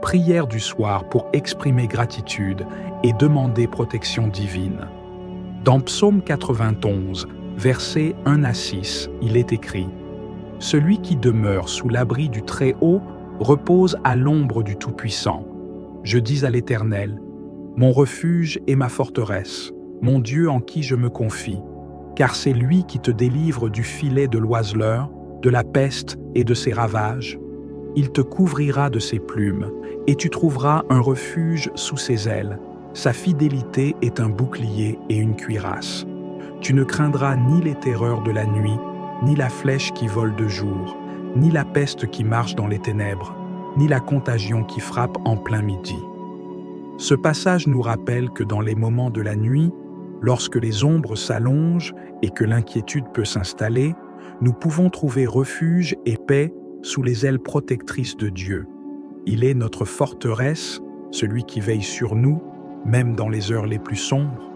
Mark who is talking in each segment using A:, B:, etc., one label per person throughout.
A: Prière du soir pour exprimer gratitude et demander protection divine. Dans Psaume 91, versets 1 à 6, il est écrit « Celui qui demeure sous l'abri du Très-Haut repose à l'ombre du Tout-Puissant. Je dis à l'Éternel, mon refuge et ma forteresse, mon Dieu en qui je me confie, car c'est lui qui te délivre du filet de l'oiseleur, de la peste et de ses ravages. Il te couvrira de ses plumes, et tu trouveras un refuge sous ses ailes. Sa fidélité est un bouclier et une cuirasse. Tu ne craindras ni les terreurs de la nuit, ni la flèche qui vole de jour, ni la peste qui marche dans les ténèbres, ni la contagion qui frappe en plein midi. » Ce passage nous rappelle que dans les moments de la nuit, lorsque les ombres s'allongent et que l'inquiétude peut s'installer, nous pouvons trouver refuge et paix sous les ailes protectrices de Dieu. Il est notre forteresse, celui qui veille sur nous, même dans les heures les plus sombres.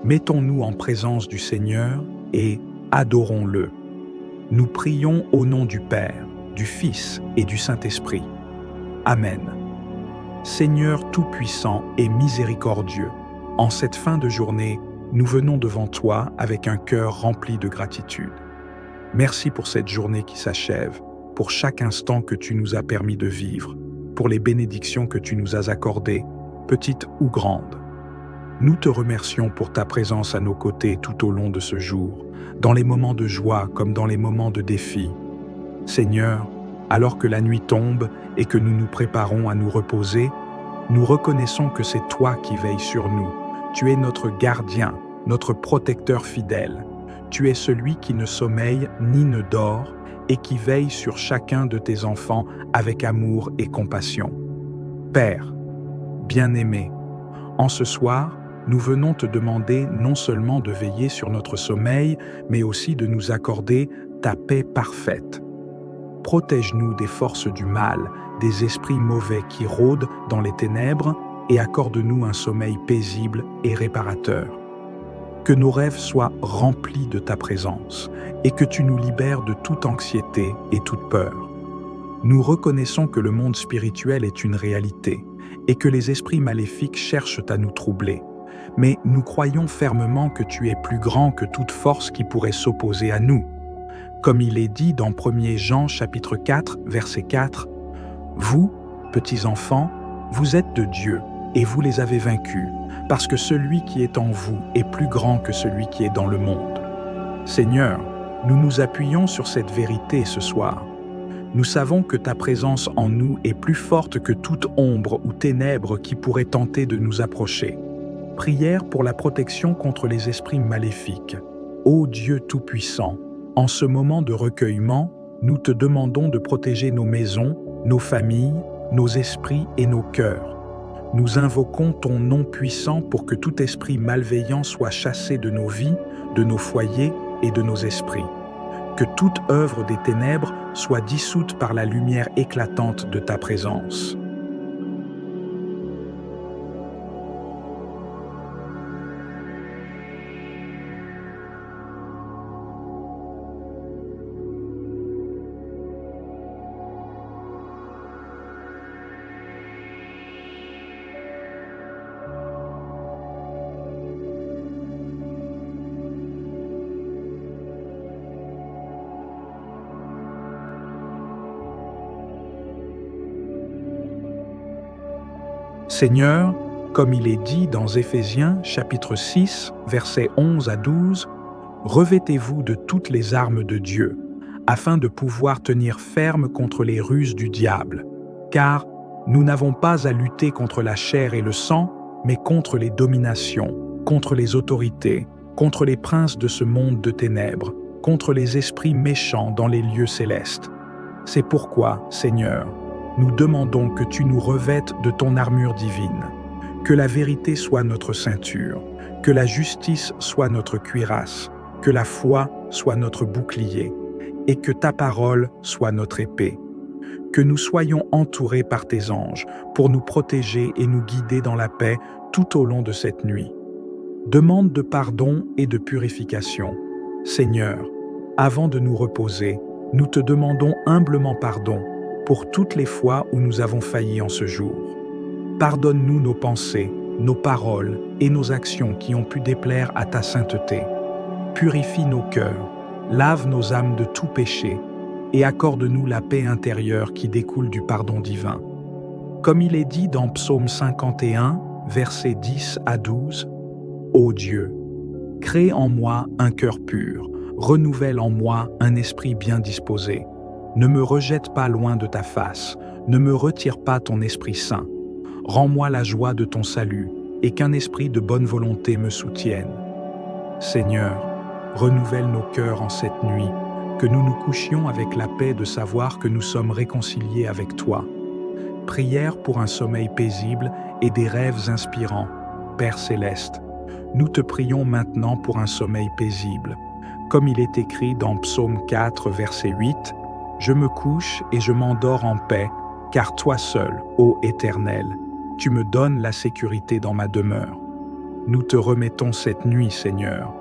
A: Mettons-nous en présence du Seigneur et adorons-le. Nous prions au nom du Père, du Fils et du Saint-Esprit. Amen. Seigneur Tout-Puissant et miséricordieux, en cette fin de journée, nous venons devant toi avec un cœur rempli de gratitude. Merci pour cette journée qui s'achève, pour chaque instant que tu nous as permis de vivre, pour les bénédictions que tu nous as accordées, petites ou grandes. Nous te remercions pour ta présence à nos côtés tout au long de ce jour, dans les moments de joie comme dans les moments de défi. Seigneur, alors que la nuit tombe et que nous nous préparons à nous reposer, nous reconnaissons que c'est toi qui veilles sur nous. Tu es notre gardien, notre protecteur fidèle. Tu es celui qui ne sommeille ni ne dort et qui veille sur chacun de tes enfants avec amour et compassion. Père, bien-aimé, en ce soir, nous venons te demander non seulement de veiller sur notre sommeil, mais aussi de nous accorder ta paix parfaite. Protège-nous des forces du mal, des esprits mauvais qui rôdent dans les ténèbres et accorde-nous un sommeil paisible et réparateur. Que nos rêves soient remplis de ta présence et que tu nous libères de toute anxiété et toute peur. Nous reconnaissons que le monde spirituel est une réalité et que les esprits maléfiques cherchent à nous troubler. Mais nous croyons fermement que tu es plus grand que toute force qui pourrait s'opposer à nous. Comme il est dit dans 1 Jean chapitre 4, verset 4, « Vous, petits enfants, vous êtes de Dieu et vous les avez vaincus, parce que celui qui est en vous est plus grand que celui qui est dans le monde. » Seigneur, nous nous appuyons sur cette vérité ce soir. Nous savons que ta présence en nous est plus forte que toute ombre ou ténèbres qui pourrait tenter de nous approcher. Prière pour la protection contre les esprits maléfiques. Ô Dieu Tout-Puissant, en ce moment de recueillement, nous te demandons de protéger nos maisons, nos familles, nos esprits et nos cœurs. Nous invoquons ton nom puissant pour que tout esprit malveillant soit chassé de nos vies, de nos foyers et de nos esprits. Que toute œuvre des ténèbres soit dissoute par la lumière éclatante de ta présence. Seigneur, comme il est dit dans Éphésiens chapitre 6, versets 11 à 12, « Revêtez-vous de toutes les armes de Dieu, afin de pouvoir tenir ferme contre les ruses du diable, car nous n'avons pas à lutter contre la chair et le sang, mais contre les dominations, contre les autorités, contre les princes de ce monde de ténèbres, contre les esprits méchants dans les lieux célestes. C'est pourquoi, Seigneur, nous demandons que tu nous revêtes de ton armure divine, que la vérité soit notre ceinture, que la justice soit notre cuirasse, que la foi soit notre bouclier, et que ta parole soit notre épée. Que nous soyons entourés par tes anges pour nous protéger et nous guider dans la paix tout au long de cette nuit. Demande de pardon et de purification. Seigneur, avant de nous reposer, nous te demandons humblement pardon pour toutes les fois où nous avons failli en ce jour. Pardonne-nous nos pensées, nos paroles et nos actions qui ont pu déplaire à ta sainteté. Purifie nos cœurs, lave nos âmes de tout péché et accorde-nous la paix intérieure qui découle du pardon divin. Comme il est dit dans Psaume 51, versets 10 à 12, « Ô Dieu, crée en moi un cœur pur, renouvelle en moi un esprit bien disposé. Ne me rejette pas loin de ta face, ne me retire pas ton Esprit Saint. Rends-moi la joie de ton salut et qu'un esprit de bonne volonté me soutienne. Seigneur, renouvelle nos cœurs en cette nuit, que nous nous couchions avec la paix de savoir que nous sommes réconciliés avec toi. Prière pour un sommeil paisible et des rêves inspirants. Père céleste, nous te prions maintenant pour un sommeil paisible. Comme il est écrit dans Psaume 4, verset 8, « Je me couche et je m'endors en paix, car toi seul, ô Éternel, tu me donnes la sécurité dans ma demeure. » Nous te remettons cette nuit, Seigneur.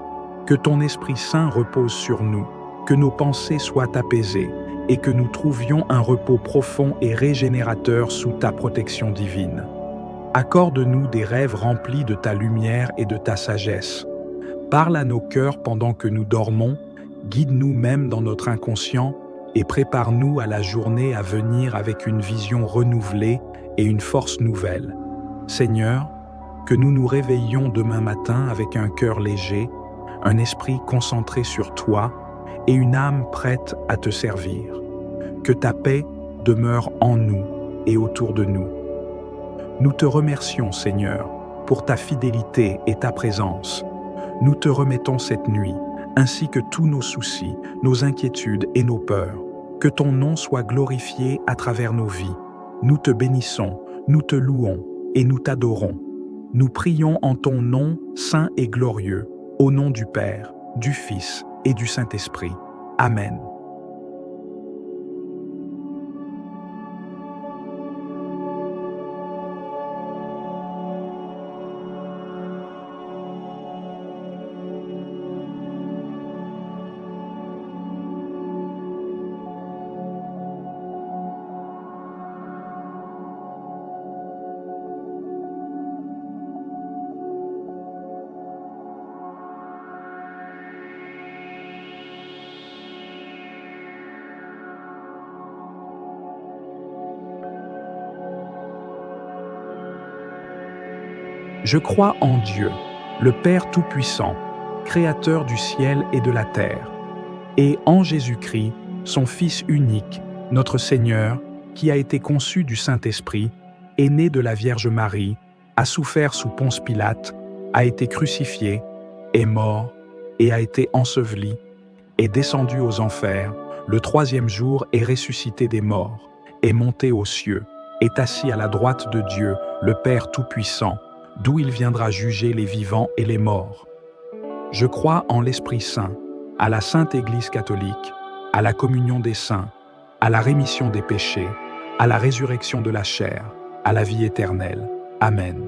A: Que ton Esprit Saint repose sur nous, que nos pensées soient apaisées et que nous trouvions un repos profond et régénérateur sous ta protection divine. Accorde-nous des rêves remplis de ta lumière et de ta sagesse. Parle à nos cœurs pendant que nous dormons, guide-nous même dans notre inconscient et prépare-nous à la journée à venir avec une vision renouvelée et une force nouvelle. Seigneur, que nous nous réveillions demain matin avec un cœur léger, un esprit concentré sur toi et une âme prête à te servir. Que ta paix demeure en nous et autour de nous. Nous te remercions, Seigneur, pour ta fidélité et ta présence. Nous te remettons cette nuit, ainsi que tous nos soucis, nos inquiétudes et nos peurs. Que ton nom soit glorifié à travers nos vies. Nous te bénissons, nous te louons et nous t'adorons. Nous prions en ton nom saint et glorieux, au nom du Père, du Fils et du Saint-Esprit. Amen. Je crois en Dieu, le Père Tout-Puissant, Créateur du ciel et de la terre, et en Jésus-Christ, son Fils unique, notre Seigneur, qui a été conçu du Saint-Esprit, est né de la Vierge Marie, a souffert sous Ponce Pilate, a été crucifié, est mort et a été enseveli, est descendu aux enfers, le troisième jour est ressuscité des morts, est monté aux cieux, est assis à la droite de Dieu, le Père Tout-Puissant, d'où il viendra juger les vivants et les morts. Je crois en l'Esprit Saint, à la Sainte Église catholique, à la communion des saints, à la rémission des péchés, à la résurrection de la chair, à la vie éternelle. Amen.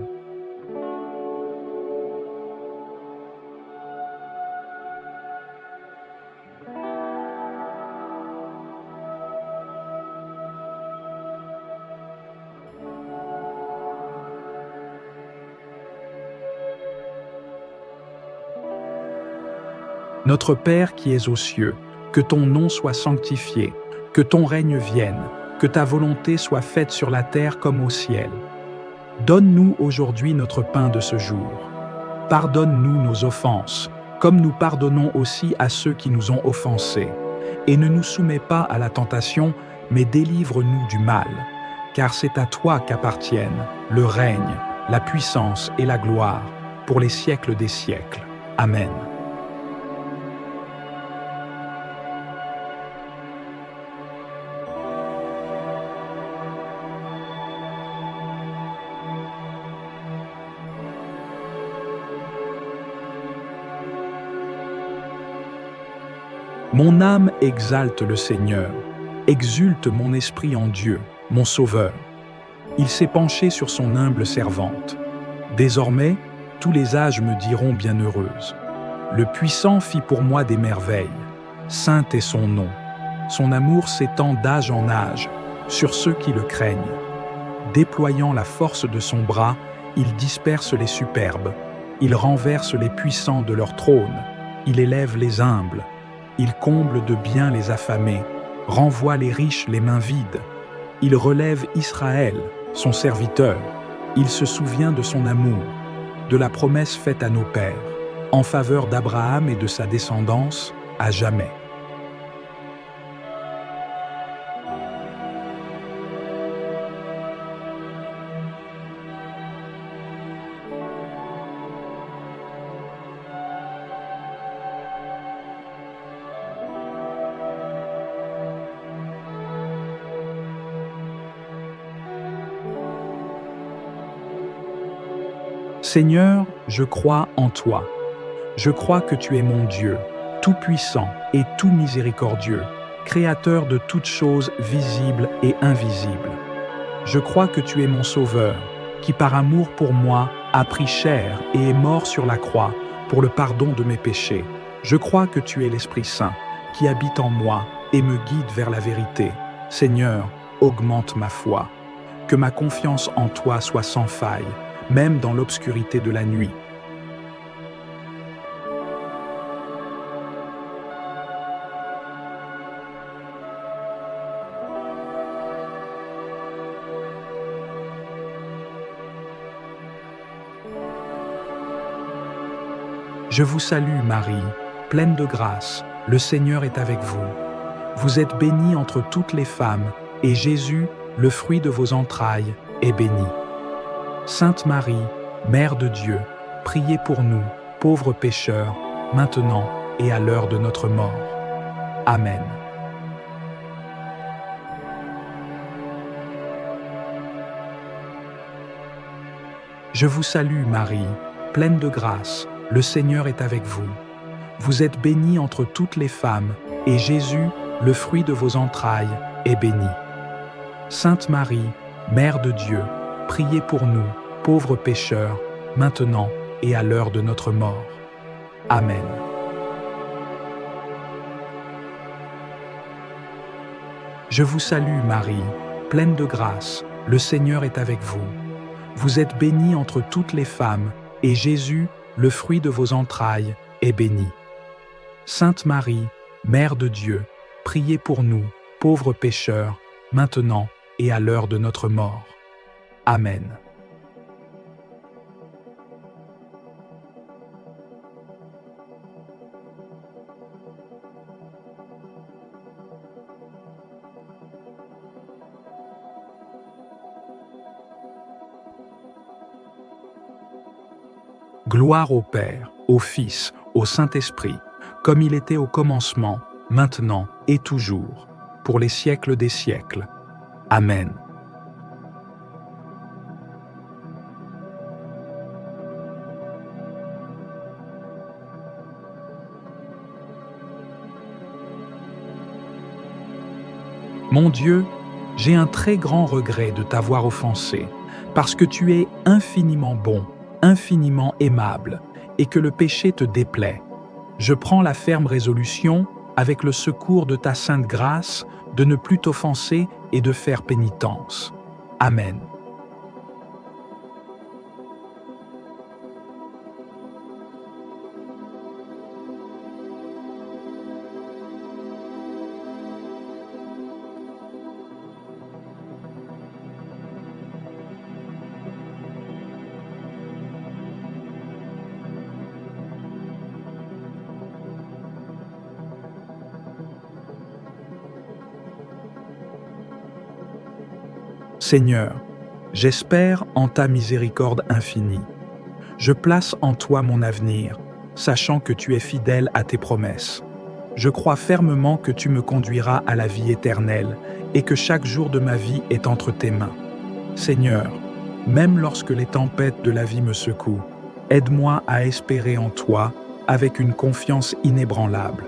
A: Notre Père qui es aux cieux, que ton nom soit sanctifié, que ton règne vienne, que ta volonté soit faite sur la terre comme au ciel. Donne-nous aujourd'hui notre pain de ce jour. Pardonne-nous nos offenses, comme nous pardonnons aussi à ceux qui nous ont offensés. Et ne nous soumets pas à la tentation, mais délivre-nous du mal. Car c'est à toi qu'appartiennent le règne, la puissance et la gloire, pour les siècles des siècles. Amen. Mon âme exalte le Seigneur, exulte mon esprit en Dieu, mon Sauveur. Il s'est penché sur son humble servante. Désormais, tous les âges me diront bienheureuse. Le Puissant fit pour moi des merveilles. Saint est son nom. Son amour s'étend d'âge en âge. sur ceux qui le craignent. Déployant la force de son bras, il disperse les superbes, il renverse les puissants de leur trône, il élève les humbles, il comble de biens les affamés, renvoie les riches les mains vides. Il relève Israël, son serviteur, il se souvient de son amour, de la promesse faite à nos pères, en faveur d'Abraham et de sa descendance, à jamais. Seigneur, je crois en toi. Je crois que tu es mon Dieu, tout-puissant et tout miséricordieux, créateur de toutes choses visibles et invisibles. Je crois que tu es mon Sauveur, qui par amour pour moi a pris chair et est mort sur la croix pour le pardon de mes péchés. Je crois que tu es l'Esprit Saint, qui habite en moi et me guide vers la vérité. Seigneur, augmente ma foi. Que ma confiance en toi soit sans faille, même dans l'obscurité de la nuit. Je vous salue, Marie, pleine de grâce, le Seigneur est avec vous. Vous êtes bénie entre toutes les femmes, et Jésus, le fruit de vos entrailles, est béni. Sainte Marie, Mère de Dieu, priez pour nous, pauvres pécheurs, maintenant et à l'heure de notre mort. Amen. Je vous salue, Marie, pleine de grâce, le Seigneur est avec vous. Vous êtes bénie entre toutes les femmes, et Jésus, le fruit de vos entrailles, est béni. Sainte Marie, Mère de Dieu, priez pour nous, pauvres pécheurs, maintenant et à l'heure de notre mort. Amen. Je vous salue, Marie, pleine de grâce, le Seigneur est avec vous. Vous êtes bénie entre toutes les femmes, et Jésus, le fruit de vos entrailles, est béni. Sainte Marie, Mère de Dieu, priez pour nous, pauvres pécheurs, maintenant et à l'heure de notre mort. Amen. Gloire au Père, au Fils, au Saint-Esprit, comme il était au commencement, maintenant et toujours, pour les siècles des siècles. Amen. Mon Dieu, j'ai un très grand regret de t'avoir offensé, parce que tu es infiniment bon, infiniment aimable, et que le péché te déplaît. Je prends la ferme résolution, avec le secours de ta sainte grâce, de ne plus t'offenser et de faire pénitence. Amen. Seigneur, j'espère en ta miséricorde infinie. Je place en toi mon avenir, sachant que tu es fidèle à tes promesses. Je crois fermement que tu me conduiras à la vie éternelle et que chaque jour de ma vie est entre tes mains. Seigneur, même lorsque les tempêtes de la vie me secouent, aide-moi à espérer en toi avec une confiance inébranlable.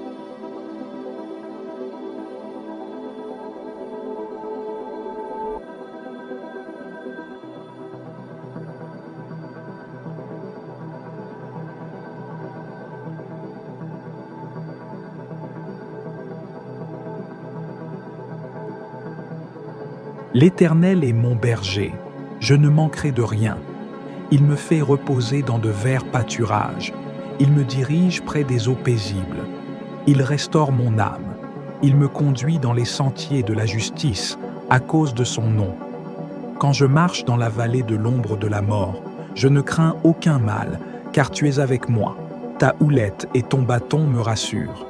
A: L'Éternel est mon berger, je ne manquerai de rien. Il me fait reposer dans de verts pâturages. Il me dirige près des eaux paisibles. Il restaure mon âme. Il me conduit dans les sentiers de la justice à cause de son nom. Quand je marche dans la vallée de l'ombre de la mort, je ne crains aucun mal, car tu es avec moi. Ta houlette et ton bâton me rassurent.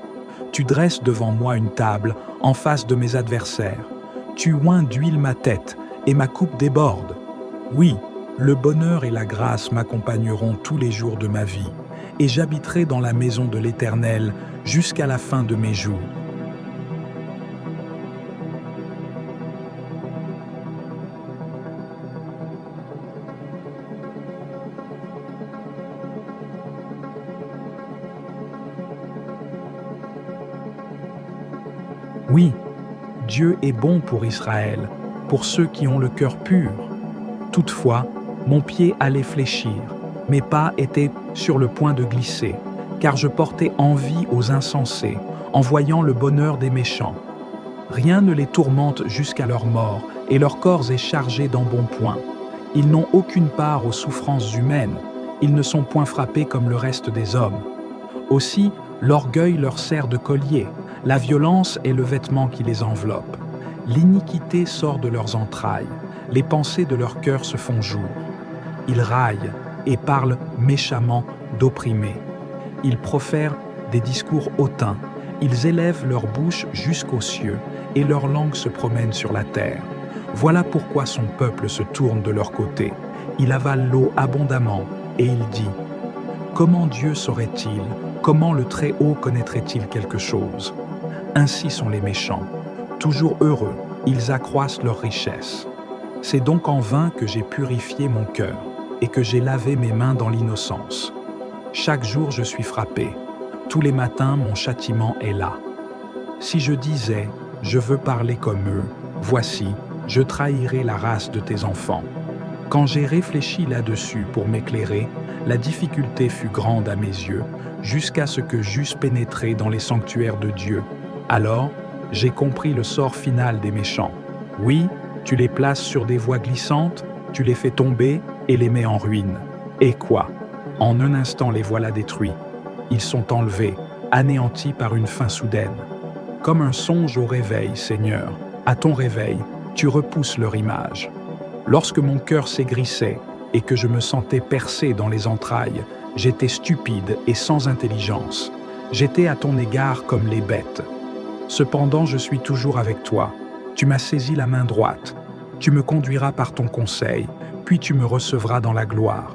A: Tu dresses devant moi une table en face de mes adversaires. Tu oins d'huile ma tête et ma coupe déborde. Oui, le bonheur et la grâce m'accompagneront tous les jours de ma vie, et j'habiterai dans la maison de l'Éternel jusqu'à la fin de mes jours. Oui, Dieu est bon pour Israël, pour ceux qui ont le cœur pur. Toutefois, mon pied allait fléchir, mes pas étaient sur le point de glisser, car je portais envie aux insensés, en voyant le bonheur des méchants. Rien ne les tourmente jusqu'à leur mort, et leur corps est chargé d'embonpoint. Ils n'ont aucune part aux souffrances humaines, ils ne sont point frappés comme le reste des hommes. Aussi, l'orgueil leur sert de collier, la violence est le vêtement qui les enveloppe. L'iniquité sort de leurs entrailles, les pensées de leur cœur se font jour. Ils raillent et parlent méchamment d'opprimés. Ils profèrent des discours hautains, ils élèvent leur bouche jusqu'aux cieux et leur langue se promène sur la terre. Voilà pourquoi son peuple se tourne de leur côté. Il avale l'eau abondamment et il dit : comment Dieu saurait-il ? Comment le Très-Haut connaîtrait-il quelque chose ? Ainsi sont les méchants. Toujours heureux, ils accroissent leur richesse. C'est donc en vain que j'ai purifié mon cœur et que j'ai lavé mes mains dans l'innocence. Chaque jour je suis frappé. Tous les matins mon châtiment est là. Si je disais « je veux parler comme eux », voici, je trahirais la race de tes enfants. Quand j'ai réfléchi là-dessus pour m'éclairer, la difficulté fut grande à mes yeux, jusqu'à ce que j'eusse pénétré dans les sanctuaires de Dieu. Alors, j'ai compris le sort final des méchants. Oui, tu les places sur des voies glissantes, tu les fais tomber et les mets en ruine. Et quoi ? En un instant les voilà détruits. Ils sont enlevés, anéantis par une fin soudaine. Comme un songe au réveil, Seigneur, à ton réveil, tu repousses leur image. Lorsque mon cœur s'aigrissait et que je me sentais percé dans les entrailles, j'étais stupide et sans intelligence. J'étais à ton égard comme les bêtes. Cependant, je suis toujours avec toi. Tu m'as saisi la main droite. Tu me conduiras par ton conseil, puis tu me recevras dans la gloire.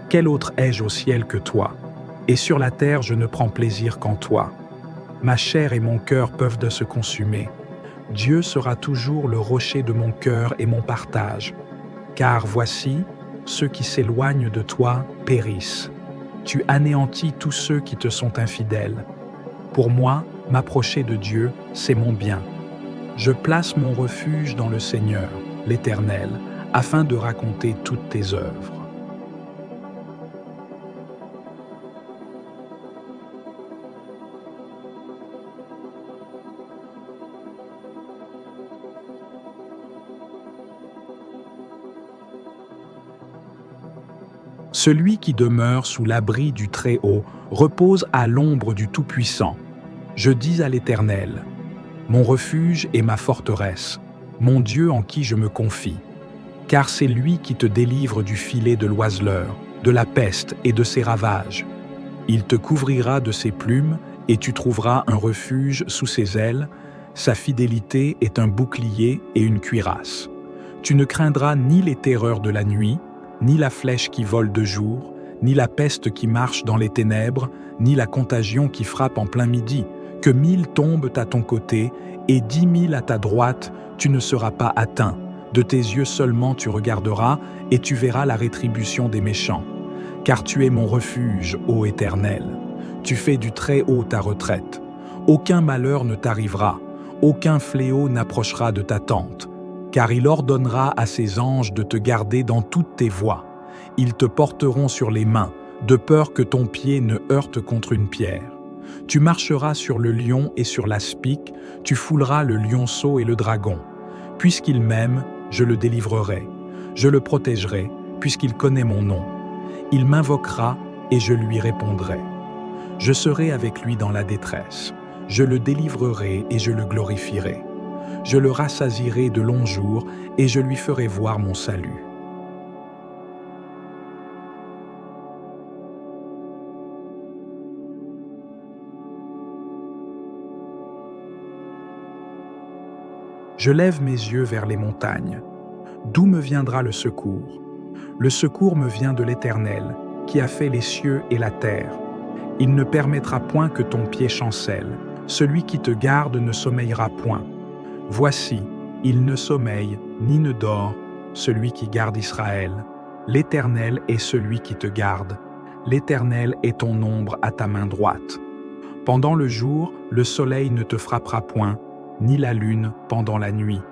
A: Quel autre ai-je au ciel que toi ? Et sur la terre, je ne prends plaisir qu'en toi. Ma chair et mon cœur peuvent de se consumer. Dieu sera toujours le rocher de mon cœur et mon partage. Car voici, ceux qui s'éloignent de toi périssent. Tu anéantis tous ceux qui te sont infidèles. Pour moi, m'approcher de Dieu, c'est mon bien. Je place mon refuge dans le Seigneur, l'Éternel, afin de raconter toutes tes œuvres. Celui qui demeure sous l'abri du Très-Haut repose à l'ombre du Tout-Puissant. Je dis à l'Éternel, mon refuge et ma forteresse, mon Dieu en qui je me confie. Car c'est lui qui te délivre du filet de l'oiseleur, de la peste et de ses ravages. Il te couvrira de ses plumes et tu trouveras un refuge sous ses ailes. Sa fidélité est un bouclier et une cuirasse. Tu ne craindras ni les terreurs de la nuit, ni la flèche qui vole de jour, ni la peste qui marche dans les ténèbres, ni la contagion qui frappe en plein midi. Que 1000 tombent à ton côté et 10 000 à ta droite, tu ne seras pas atteint. De tes yeux seulement tu regarderas et tu verras la rétribution des méchants. Car tu es mon refuge, ô Éternel. Tu fais du Très-Haut ta retraite. Aucun malheur ne t'arrivera, aucun fléau n'approchera de ta tente. Car il ordonnera à ses anges de te garder dans toutes tes voies. Ils te porteront sur les mains, de peur que ton pied ne heurte contre une pierre. Tu marcheras sur le lion et sur l'aspic, tu fouleras le lionceau et le dragon. Puisqu'il m'aime, je le délivrerai, je le protégerai, puisqu'il connaît mon nom. Il m'invoquera et je lui répondrai. Je serai avec lui dans la détresse, je le délivrerai et je le glorifierai. Je le rassasierai de longs jours et je lui ferai voir mon salut. Je lève mes yeux vers les montagnes. D'où me viendra le secours? Le secours me vient de l'Éternel, qui a fait les cieux et la terre. Il ne permettra point que ton pied chancelle. Celui qui te garde ne sommeillera point. Voici, il ne sommeille ni ne dort, celui qui garde Israël. L'Éternel est celui qui te garde. L'Éternel est ton ombre à ta main droite. Pendant le jour, le soleil ne te frappera point, ni la lune pendant la nuit.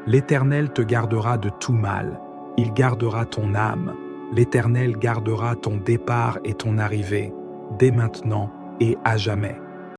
A: L'Éternel te gardera de tout mal. Il gardera ton âme. L'Éternel gardera ton départ et ton arrivée, dès maintenant et à jamais.